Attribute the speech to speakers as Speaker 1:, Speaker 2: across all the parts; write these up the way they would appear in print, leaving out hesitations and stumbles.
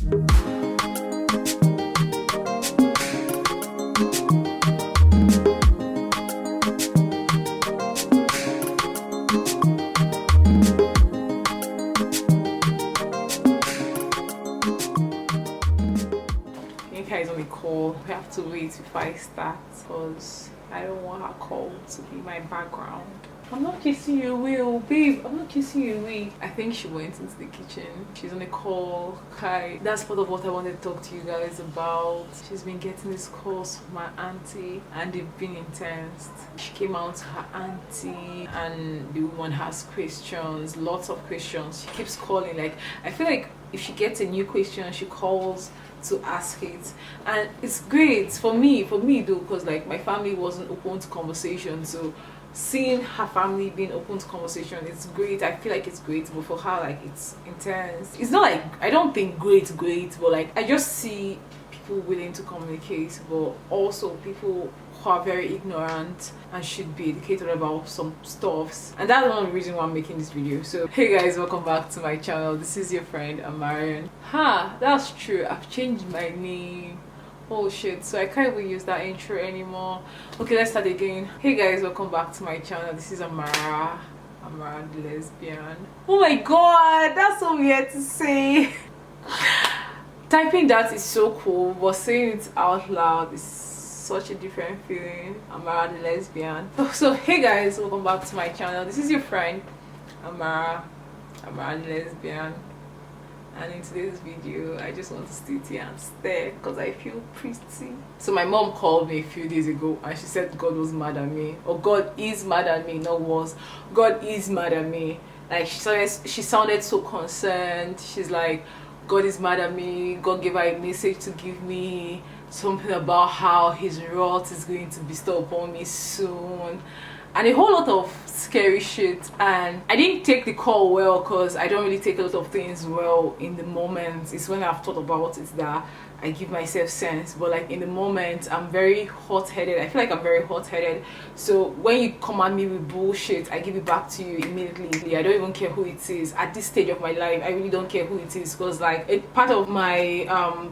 Speaker 1: Is on a call. We have to wait if I start because I don't want her call to be my background. I'm not kissing you away, oh babe. I'm not kissing you away. I think she went into the kitchen. She's on a call. Kai. That's part of what I wanted to talk to you guys about. She's been getting these calls from my auntie and they've been intense. She came out to her auntie and the woman has questions, lots of questions. She keeps calling. Like, I feel like if she gets a new question, she calls to ask it, and it's great for me though, because like my family wasn't open to conversation, so seeing her family being open to conversation, it's great. I feel like it's great, but for her, like, it's intense. It's not like I don't think great, but like I just see people willing to communicate, but also people who are very ignorant and should be educated about some stuffs, and that's one of the reasons why I'm making this video. So hey guys, welcome back to my channel. This is your friend Amarian. That's true, I've changed my name. Oh shit, so I can't even use that intro anymore. Okay, let's start again. Hey guys, welcome back to my channel. This is Amara the lesbian. Oh my god, that's so weird to say. Typing that is so cool, but saying it out loud is such a different feeling. Amara the lesbian. So hey guys, welcome back to my channel. This is your friend Amara the lesbian, and in today's video I just want to sit here and stare because I feel pretty. So my mom called me a few days ago and she said God was mad at me, or God is mad at me, not was. God is mad at me. Like she sounded so concerned. She's like, God is mad at me. God gave her a message to give me, something about how his wrath is going to bestow upon me soon, and a whole lot of scary shit. And I didn't take the call well because I don't really take a lot of things well in the moment. It's when I've thought about it that I give myself sense, but like in the moment I'm very hot-headed. I feel like I'm very hot-headed, so when you come at me with bullshit, I give it back to you immediately. I don't even care who it is. At this stage of my life, I really don't care who it is, because like a part of my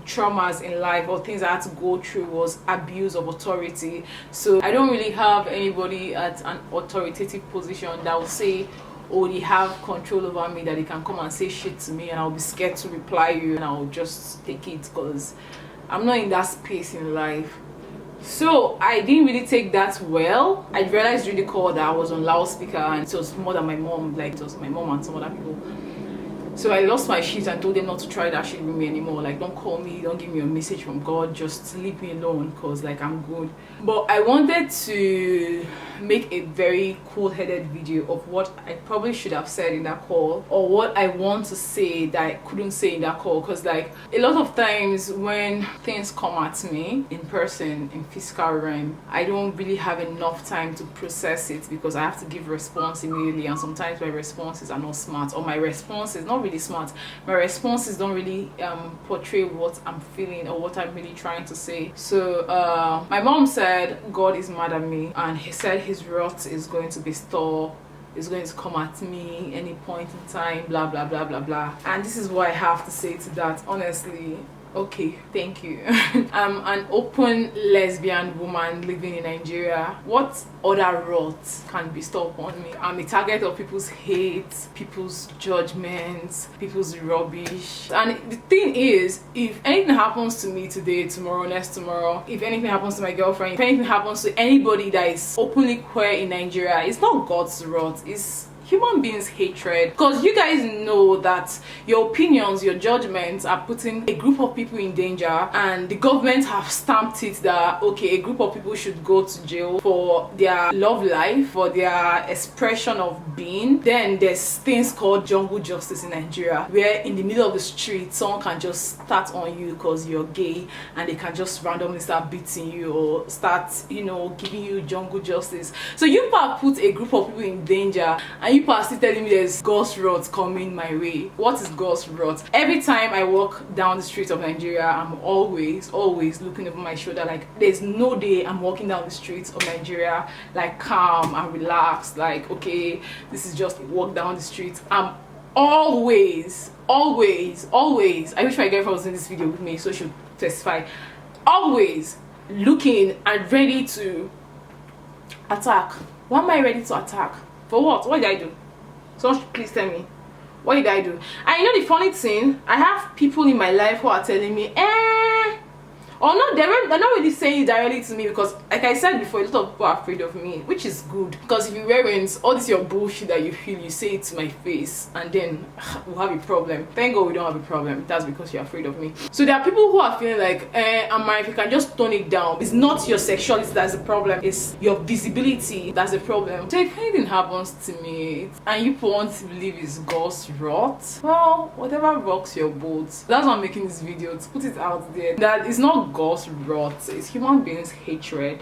Speaker 1: traumas in life or things I had to go through was abuse of authority. So I don't really have anybody at an authoritative position that will say, oh, they have control over me, that they can come and say shit to me and I'll be scared to reply you and I'll just take it, because I'm not in that space in life. So I didn't really take that well. I realized during the call that I was on loudspeaker and it was more than my mom, like it was my mom and some other people. So I lost my shit and told them not to try that shit with me anymore. Like, don't call me, don't give me a message from God, just leave me alone, because like I'm good. But I wanted to make a very cool-headed video of what I probably should have said in that call, or what I want to say that I couldn't say in that call. Because like a lot of times when things come at me in person, in physical realm, I don't really have enough time to process it, because I have to give response immediately, and sometimes my responses are not smart, or my response is not really smart. My responses don't really portray what I'm feeling or what I'm really trying to say. So my mom said God is mad at me, and he said his wrath is going to bestow, is going to come at me any point in time, blah blah blah blah blah. And this is what I have to say to that. Honestly, okay, thank you. I'm an open lesbian woman living in Nigeria. What other wrath can bestow upon me? I'm a target of people's hate, people's judgments, people's rubbish. And the thing is, if anything happens to me today, tomorrow, next tomorrow, if anything happens to my girlfriend, if anything happens to anybody that is openly queer in Nigeria, it's not God's wrath, it's human beings' hatred. Because you guys know that your opinions, your judgments are putting a group of people in danger, and the government have stamped it that okay, a group of people should go to jail for their love life, for their expression of being. Then there's things called jungle justice in Nigeria, where in the middle of the street someone can just start on you because you're gay, and they can just randomly start beating you or start, you know, giving you jungle justice. So you have put a group of people in danger, and you are still telling me there's God's wrath coming my way. What is God's wrath? Every time I walk down the streets of Nigeria, I'm always looking over my shoulder. Like, there's no day I'm walking down the streets of Nigeria like calm and relaxed, like okay, this is just a walk down the street. I'm always, always, always, I wish my girlfriend was in this video with me so she'll testify, always looking and ready to attack. Why am I ready to attack? For what? What did I do? Someone should please tell me. What did I do? And you know the funny thing, I have people in my life who are telling me, or no, they're not really saying it directly to me, because like I said before, a lot of people are afraid of me, which is good, because if you weren't, all this your bullshit that you feel, you say it to my face and then we'll have a problem. Thank God we don't have a problem. That's because you're afraid of me. So there are people who are feeling like, Amara, if you can just tone it down, it's not your sexuality that's the problem, it's your visibility that's the problem. So if anything happens to me and you want to believe it's God's wrath, well, whatever rocks your boat. That's why I'm making this video, to put it out there that it's not God's wrath, it's human beings' hatred.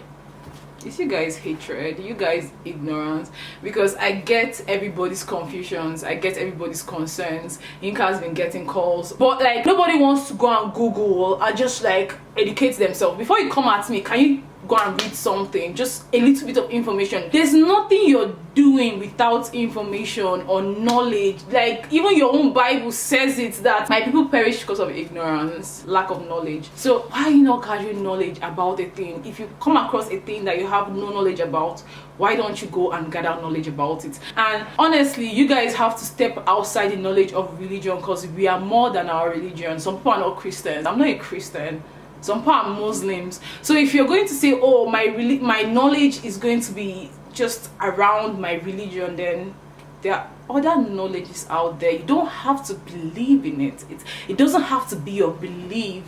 Speaker 1: It's you guys' hatred, you guys' ignorance, because I get everybody's confusions, I get everybody's concerns. Inka has been getting calls, but like nobody wants to go and Google and just like educate themselves. Before you come at me, can you go and read something, just a little bit of information? There's nothing you're doing without information or knowledge. Like even your own Bible says it, that my people perish because of ignorance, lack of knowledge. So why are you not gathering knowledge about a thing? If you come across a thing that you have no knowledge about, why don't you go and gather knowledge about it? And honestly, you guys have to step outside the knowledge of religion, because we are more than our religion. Some people are not Christians. I'm not a Christian. Some people are Muslims. So if you're going to say, oh, my knowledge is going to be just around my religion, then there are other knowledges out there. You don't have to believe in it. It doesn't have to be your belief,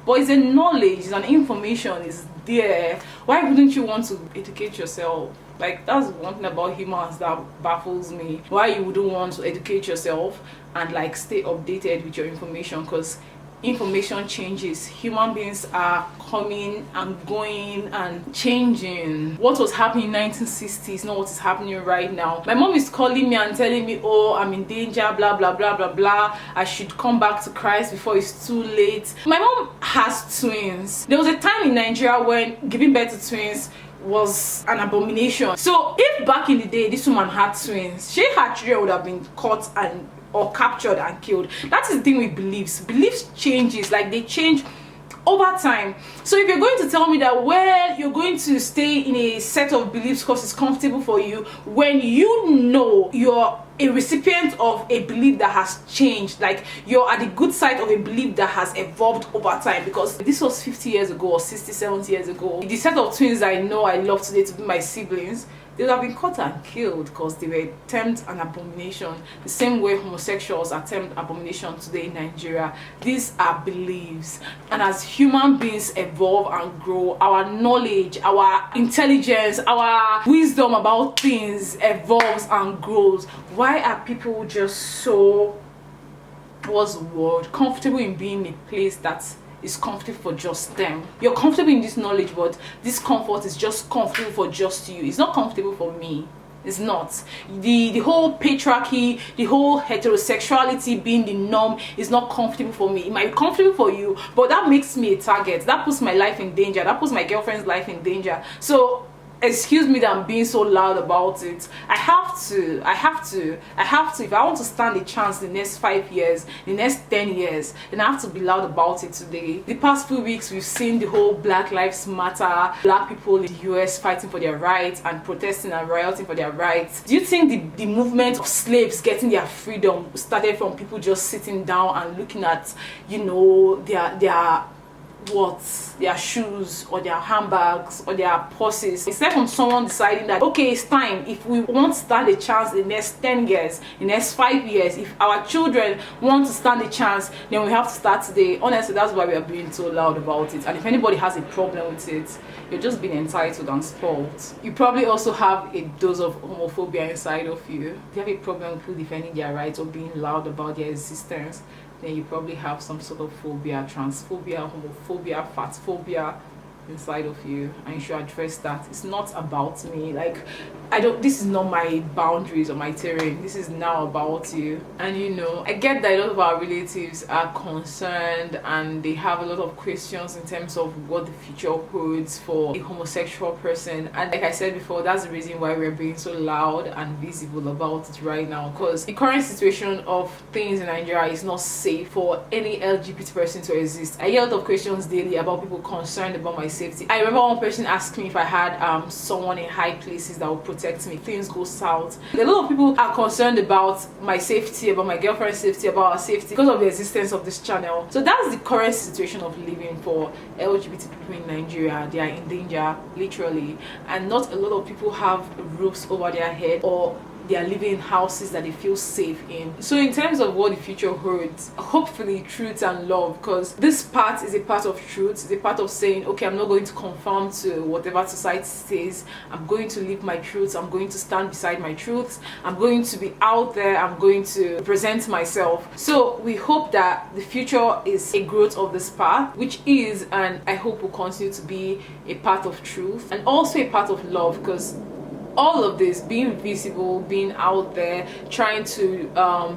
Speaker 1: but it's a knowledge, it's an information, is there. Why wouldn't you want to educate yourself? Like, that's one thing about humans that baffles me. Why you wouldn't want to educate yourself and like stay updated with your information? Because information changes. Human beings are coming and going and changing. What was happening in 1960s is not what is happening right now. My mom is calling me and telling me, oh, I'm in danger, blah blah blah blah blah, I should come back to Christ before it's too late. My mom has twins. There was a time in Nigeria when giving birth to twins was an abomination. So if back in the day this woman had twins, her children would have been caught and or captured and killed. That is the thing with beliefs. Beliefs changes, like they change over time. So if you're going to tell me that, well, you're going to stay in a set of beliefs because it's comfortable for you, when you know you're a recipient of a belief that has changed, like you're at the good side of a belief that has evolved over time, because this was 50 years ago or 60, 70 years ago. The set of twins I know I love today to be my siblings, they would have been caught and killed because they were termed an abomination, the same way homosexuals are termed abomination today in Nigeria. These are beliefs, and as human beings evolve and grow, our knowledge, our intelligence, our wisdom about things evolves and grows. Why are people just so, what's the word, comfortable in being in a place that's is comfortable for just them? You're comfortable in this knowledge, but this comfort is just comfortable for just you. It's not comfortable for me. It's not. The whole patriarchy, the whole heterosexuality being the norm is not comfortable for me. It might be comfortable for you, but that makes me a target. That puts my life in danger. That puts my girlfriend's life in danger. So excuse me that I'm being so loud about it. I have to. If I want to stand a chance the next 5 years, the next 10 years, then I have to be loud about it today. The past few weeks, we've seen the whole Black Lives Matter, black people in the US fighting for their rights and protesting and rioting for their rights. Do you think the movement of slaves getting their freedom started from people just sitting down and looking at, you know, their shoes or their handbags or their purses? Instead from someone deciding that, okay, it's time, if we want to stand a chance in the next 10 years, in the next 5 years, if our children want to stand a chance, then we have to start today. Honestly, that's why we are being so loud about it. And if anybody has a problem with it, you're just being entitled and spoiled. You probably also have a dose of homophobia inside of you. If you have a problem with people defending their rights or being loud about their existence, then you probably have some sort of phobia, transphobia, homophobia, fatphobia. inside of you, and you should address that. It's not about me. Like, this is not my boundaries or my terrain. This is now about you. And you know, I get that a lot of our relatives are concerned and they have a lot of questions in terms of what the future holds for a homosexual person. And like I said before, that's the reason why we're being so loud and visible about it right now, because the current situation of things in Nigeria is not safe for any LGBT person to exist. I get a lot of questions daily about people concerned about my safety. I remember one person asked me if I had someone in high places that would protect me if things go south. A lot of people are concerned about my safety, about my girlfriend's safety, about our safety because of the existence of this channel. So that's the current situation of living for LGBT people in Nigeria. They are in danger, literally, and not a lot of people have roofs over their head, or they are living in houses that they feel safe in. So in terms of what the future holds, hopefully truth and love, because this part is a part of truth. It's a part of saying, okay, I'm not going to conform to whatever society says. I'm going to live my truths. I'm going to stand beside my truths. I'm going to be out there. I'm going to present myself. So we hope that the future is a growth of this path, which is, and I hope will continue to be, a part of truth and also a part of love, because all of this, being visible, being out there, trying to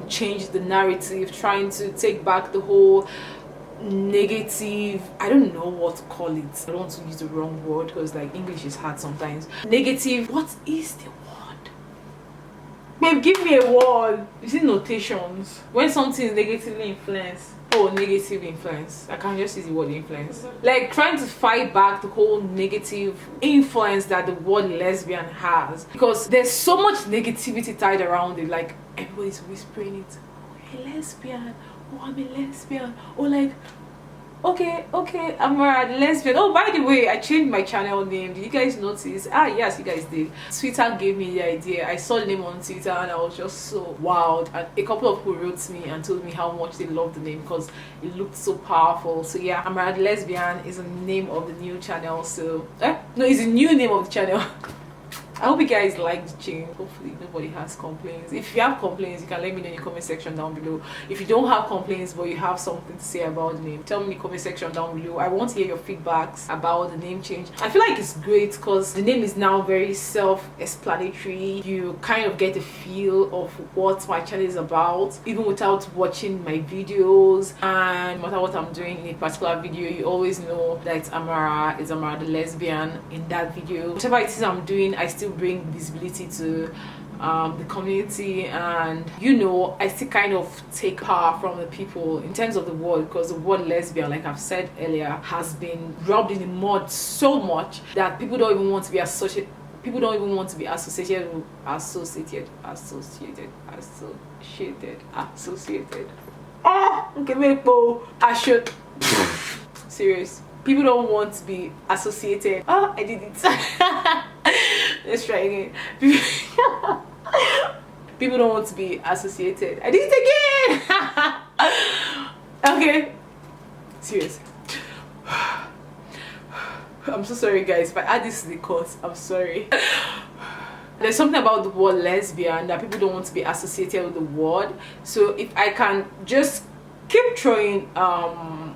Speaker 1: change the narrative, trying to take back the whole negative, I don't know what to call it, I don't want to use the wrong word because like English is hard sometimes. Negative, what is the word? Babe, give me a word. Is it notations? When something is negatively influenced. Oh, negative influence. I can't just use the word influence. Like trying to fight back the whole negative influence that the word lesbian has, because there's so much negativity tied around it. Like everybody's whispering it. Oh, a lesbian. Oh, I'm a lesbian. Or like, okay, I'm a lesbian. Oh, by the way, I changed my channel name. Did you guys notice? Ah, yes, you guys did. Twitter gave me the idea. I saw the name on Twitter and I was just so wowed. And a couple of people wrote me and told me how much they loved the name because it looked so powerful. So yeah, I'm a lesbian is the name of the new channel. So no, it's the new name of the channel. I hope you guys like the change. Hopefully nobody has complaints. If you have complaints, you can let me know in the comment section down below. If you don't have complaints but you have something to say about the name, tell me in the comment section down below. I want to hear your feedbacks about the name change. I feel like it's great because the name is now very self-explanatory. You kind of get a feel of what my channel is about even without watching my videos, and no matter what I'm doing in a particular video, you always know that it's Amara, the lesbian in that video. Whatever it is I'm doing, I still bring visibility to the community, and you know, I still kind of take power from the people in terms of the word, because the word lesbian, like I've said earlier, has been rubbed in the mud so much that people don't even want to be associated. People don't even want to be associated. Ah, okay, I should. Serious. People don't want to be associated. Oh, I did it. Let's try again. People don't want to be associated. I did it again. Okay. Serious. I'm so sorry guys, if I add this to the course, I'm sorry. There's something about the word lesbian that people don't want to be associated with the word. So if I can just keep throwing a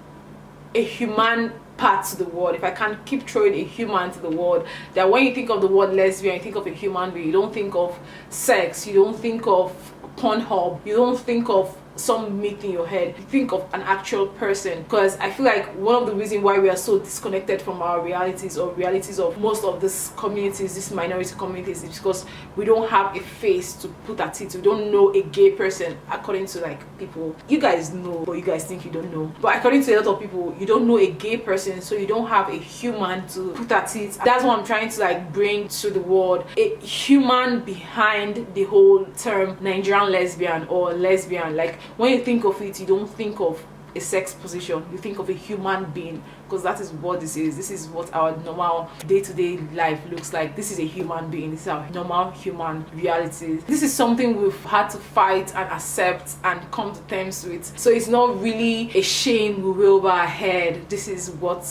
Speaker 1: human part to the word, if I can keep throwing a human to the word, that when you think of the word lesbian, you think of a human being. You don't think of sex, you don't think of Pornhub, you don't think of some myth in your head, you think of an actual person. Because I feel like one of the reasons why we are so disconnected from our realities, or realities of most of these communities, these minority communities, is because we don't have a face to put at it. We don't know a gay person, according to like people. You guys know, but you guys think you don't know. But according to a lot of people, you don't know a gay person, so you don't have a human to put at it. That's what I'm trying to like bring to the world, a human behind the whole term Nigerian lesbian or lesbian. Like when you think of it, you don't think of a sex position, you think of a human being, because that is what this is. This is what our normal day-to-day life looks like. This is a human being. This is our normal human reality. This is something we've had to fight and accept and come to terms with. So it's not really a shame we will over our head. This is what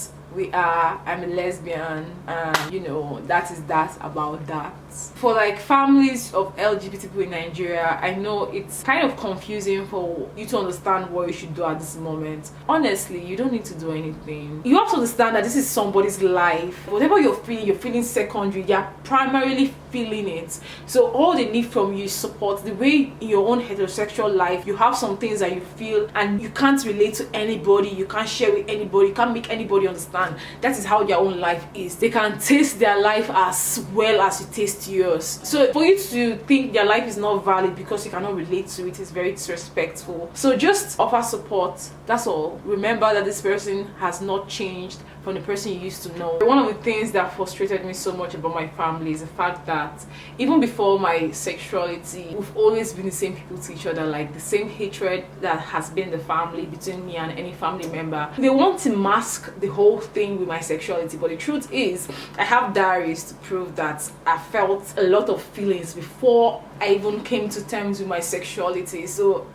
Speaker 1: I'm a lesbian, and you know, that is that about that. For like families of LGBT people in Nigeria, I know it's kind of confusing for you to understand what you should do at this moment. Honestly, you don't need to do anything. You have to understand that this is somebody's life. Whatever you're feeling secondary, you're primarily feeling it. So all they need from you is support. The way in your own heterosexual life, you have some things that you feel and you can't relate to anybody, you can't share with anybody, you can't make anybody understand. That is how their own life is. They can taste their life as well as you taste yours. So for you to think their life is not valid because you cannot relate to it is very disrespectful. So just offer support. That's all. Remember that this person has not changed from the person you used to know. One of the things that frustrated me so much about my family is the fact that even before my sexuality, we've always been the same people to each other, like the same hatred that has been the family between me and any family member. They want to mask the whole thing with my sexuality, but the truth is I have diaries to prove that I felt a lot of feelings before I even came to terms with my sexuality. So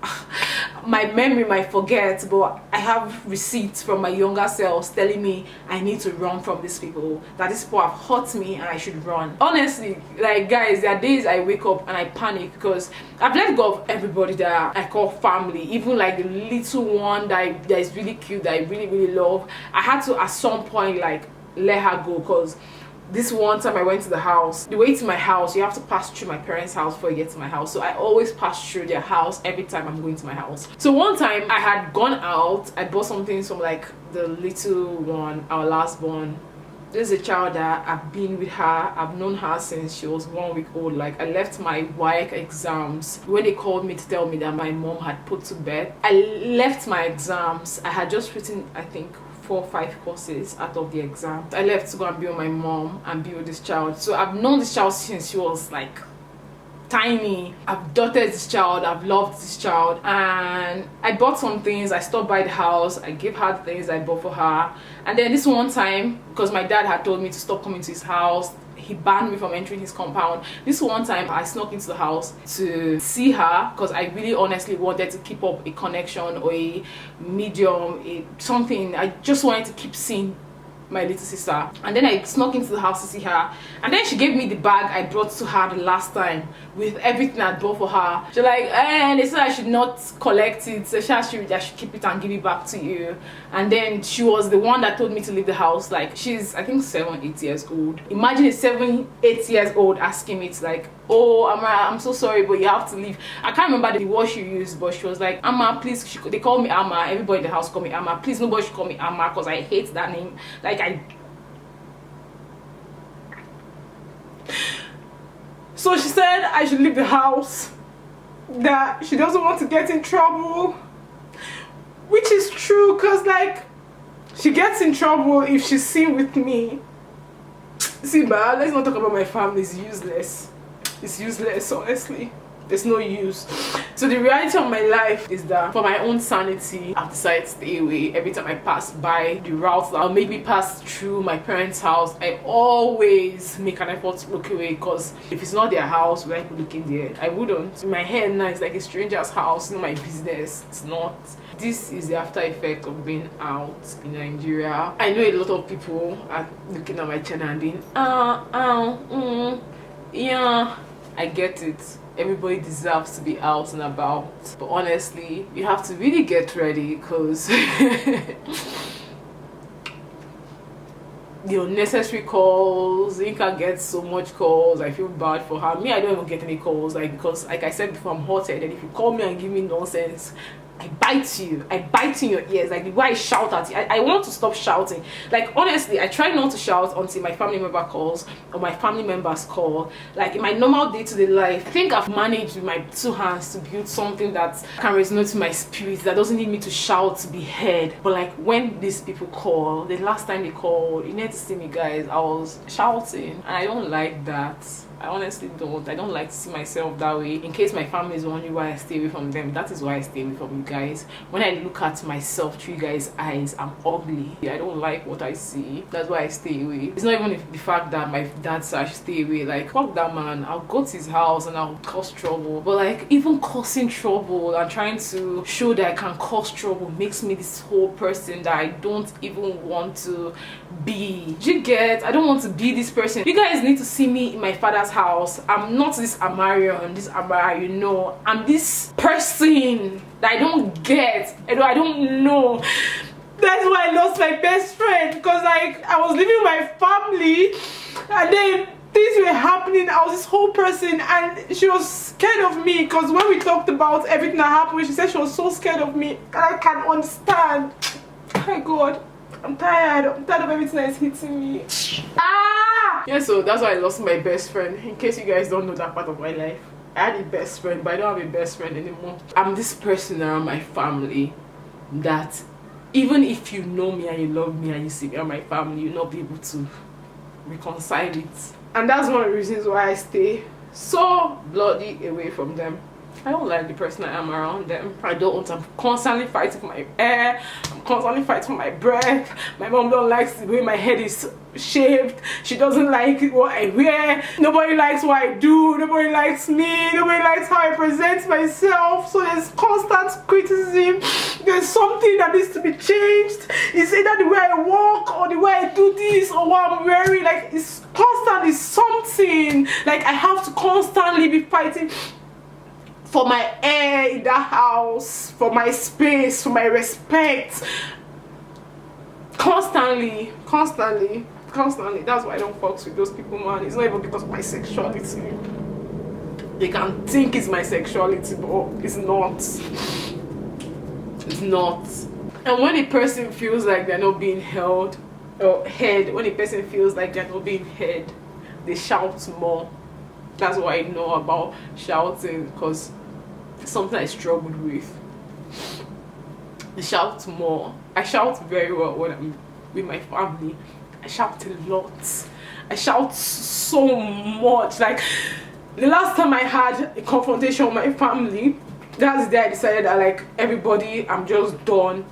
Speaker 1: my memory might forget, but I have receipts from my younger selves telling me I need to run from these people, that these people have hurt me and I should run. Honestly, like guys, there are days I wake up and I panic because I've let go of everybody that I call family, even like the little one that is really cute, that I really love. I had to at some point like let her go, because this one time I went to the house, the way to my house, you have to pass through my parents' house before you get to my house. So I always pass through their house every time I'm going to my house. So one time I had gone out, I bought some things from like the little one, our last born. This is a child that I've been with her, I've known her since she was 1 week old. Like I left my WAEC exams when they called me to tell me that my mom had put to bed. I left my exams. I had just written, I think, 4 or 5 courses out of the exam. I left to go and be with my mom and be with this child. So I've known this child since she was like tiny. I've doted this child, I've loved this child, and I bought some things. I stopped by the house, I gave her things I bought for her. And then this one time, because my dad had told me to stop coming to his house, he banned me from entering his compound. This one time I snuck into the house to see her because I really honestly wanted to keep up a connection or a medium, something. I just wanted to keep seeing my little sister. And then I snuck into the house to see her, and then she gave me the bag I brought to her the last time with everything I bought for her. She's like, they said I should not collect it, so I should keep it and give it back to you. And then she was the one that told me to leave the house. Like she's, I think, 7-8 years old. Imagine a 7-8 years old asking me to like, oh Amma, I'm so sorry, but you have to leave. I can't remember the word she used, but she was like, Amma, please. They call me Amma. Everybody in the house call me Amma. Please, nobody should call me Amma because I hate that name. Like So she said I should leave the house, that she doesn't want to get in trouble, which is true, because like she gets in trouble if she's seen with me. See, but let's not talk about my family. It's useless. It's useless, honestly. There's no use. So the reality of my life is that for my own sanity, I've decided to stay away. Every time I pass by the routes that will make me pass through my parents' house, I always make an effort to look away, because if it's not their house, would I be looking there? I wouldn't. In my head now, it's like a stranger's house, not my business. It's not. This is the after effect of being out in Nigeria. I know a lot of people are looking at my channel and being, yeah, I get it. Everybody deserves to be out and about, but honestly, you have to really get ready, because the unnecessary calls, you can get so much calls. I feel bad for her. Me, I don't even get any calls, like, because like I said before, I'm hot-headed, and if you call me and give me nonsense, I bite you. I bite in your ears. Like the way I shout at you, I want to stop shouting. Like honestly, I try not to shout until my family member calls or my family members call. Like in my normal day-to-day life, I think I've managed with my 2 hands to build something that can resonate to my spirit, that doesn't need me to shout to be heard. But like when these people call, the last time they called, you need to see me, guys, I was shouting, and I don't like that. I honestly don't. I don't like to see myself that way. In case my family is wondering why I stay away from them, that is why I stay away from you guys. When I look at myself through you guys' eyes, I'm ugly. I don't like what I see. That's why I stay away. It's not even the fact that my dad said I should stay away. Like, fuck that man. I'll go to his house and I'll cause trouble. But like, even causing trouble and trying to show that I can cause trouble makes me this whole person that I don't even want to be. Do you get? I don't want to be this person. You guys need to see me in my father's house. I'm not this Amarion, this Amara, you know. I'm this person that I don't get. I don't know. That's why I lost my best friend, because like I was living with my family and then things were happening. I was this whole person and she was scared of me, because when we talked about everything that happened, she said she was so scared of me, and I can't understand. Oh my god, I'm tired of everything that is hitting me. Yeah, so that's why I lost my best friend. In case you guys don't know that part of my life, I had a best friend, but I don't have a best friend anymore. I'm this person around my family that even if you know me and you love me and you see me and my family, you'll not be able to reconcile it. And that's one of the reasons why I stay so bloody away from them. I don't like the person I am around them. I don't. I'm constantly fighting for my air. I'm constantly fighting for my breath. My mom don't like the way my head is shaped. She doesn't like what I wear. Nobody likes what I do. Nobody likes me. Nobody likes how I present myself. So there's constant criticism. There's something that needs to be changed. It's either the way I walk or the way I do this or what I'm wearing. Like, it's constantly something. Like, I have to constantly be fighting for my air in that house, for my space, for my respect. Constantly. That's why I don't fuck with those people, man. It's not even because of my sexuality. They can think it's my sexuality, but it's not. It's not. And when a person feels like they're not being held or heard, when a person feels like they're not being heard, they shout more. That's what I know about shouting, because it's something I struggled with. They shout more. I shout very well when I'm with my family. I shout a lot. I shout so much. Like, the last time I had a confrontation with my family, that's the day I decided that, like, everybody, I'm just done.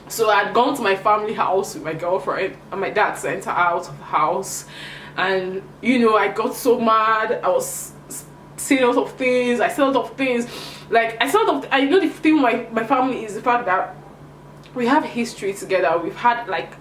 Speaker 1: So I had gone to my family house with my girlfriend, and my dad sent her out of the house. And you know, I got so mad. I was saying a lot of things. I said a lot of things. Like, I know the thing with my family is the fact that we have history together. We've had like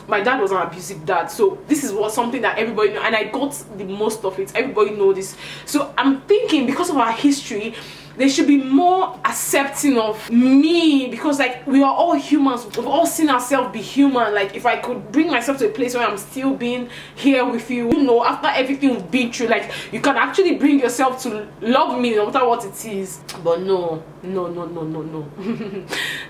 Speaker 1: my dad was an abusive dad, so this is something that everybody knows, and I got the most of it. Everybody knows this. So I'm thinking, because of our history, they should be more accepting of me, because like, we are all humans. We've all seen ourselves be human. Like, if I could bring myself to a place where I'm still being here with you, you know, after everything we've been through, like, you can actually bring yourself to love me no matter what it is. But no.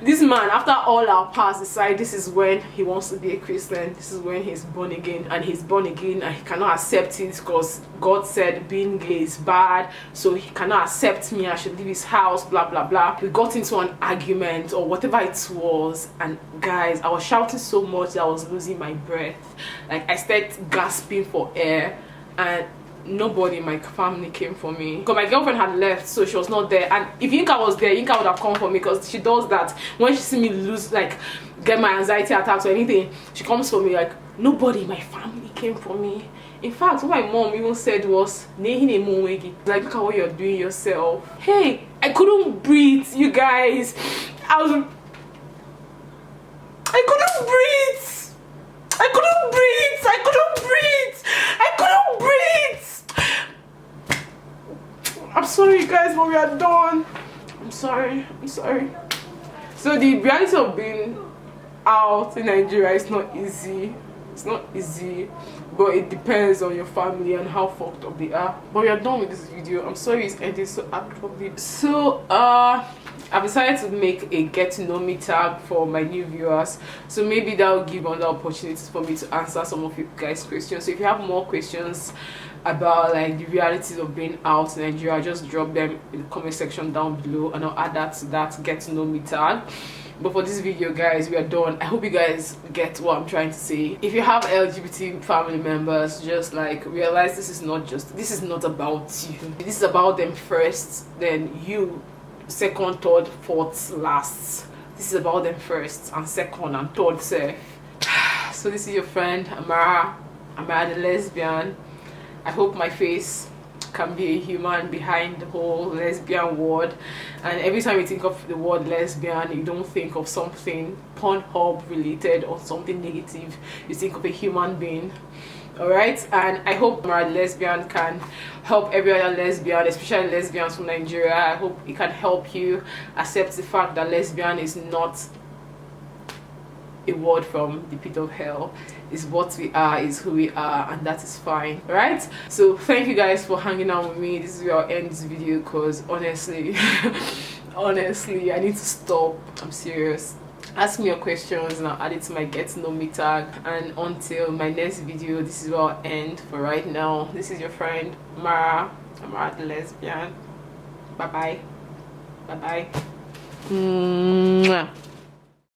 Speaker 1: This man, after all our past aside, this is when he wants to be a Christian. This is when he's born again, and he's born again and he cannot accept it because God said being gay is bad, so he cannot accept me. I should leave his house, blah blah blah. We got into an argument or whatever it was, and guys, I was shouting so much that I was losing my breath. Like, I started gasping for air, and nobody in my family came for me, because my girlfriend had left, so she was not there. And if Yinka was there, Yinka would have come for me, because she does that. When she see me lose, like, get my anxiety attacks or anything, she comes for me. Like, nobody in my family came for me. In fact, what my mom even said was, like, look at what you're doing yourself. Hey, I couldn't breathe, you guys. I couldn't breathe. I'm sorry, you guys, but we are done. I'm sorry. So the reality of being out in Nigeria is not easy. It's not easy, but it depends on your family and how fucked up they are. But we are done with this video. I'm sorry it's ending so abruptly. So I've decided to make a get to know me tag for my new viewers, so maybe that will give another opportunity for me to answer some of you guys' questions. So if you have more questions about like the realities of being out in Nigeria, just drop them in the comment section down below, and I'll add that to that get to know me tag. But for this video, guys, we are done. I hope you guys get what I'm trying to say. If you have LGBT family members, just like realize this is not about you. This is about them first, then you second, third, fourth, last. This is about them first and second and third self. So this is your friend Amara the lesbian. I hope my face can be a human behind the whole lesbian word, and every time you think of the word lesbian, you don't think of something Pornhub related or something negative. You think of a human being. Alright, and I hope Amara the lesbian can help every other lesbian, especially lesbians from Nigeria. I hope it can help you accept the fact that lesbian is not a word from the pit of hell. Is what we are, is who we are, and that is fine. Right? So thank you guys for hanging out with me. This is where I'll end this video, because honestly honestly, I need to stop. I'm serious. Ask me your questions and I'll add it to my get to know me tag. And until my next video, this is where I'll end for right now. This is your friend Amara the lesbian. Bye bye. Bye bye.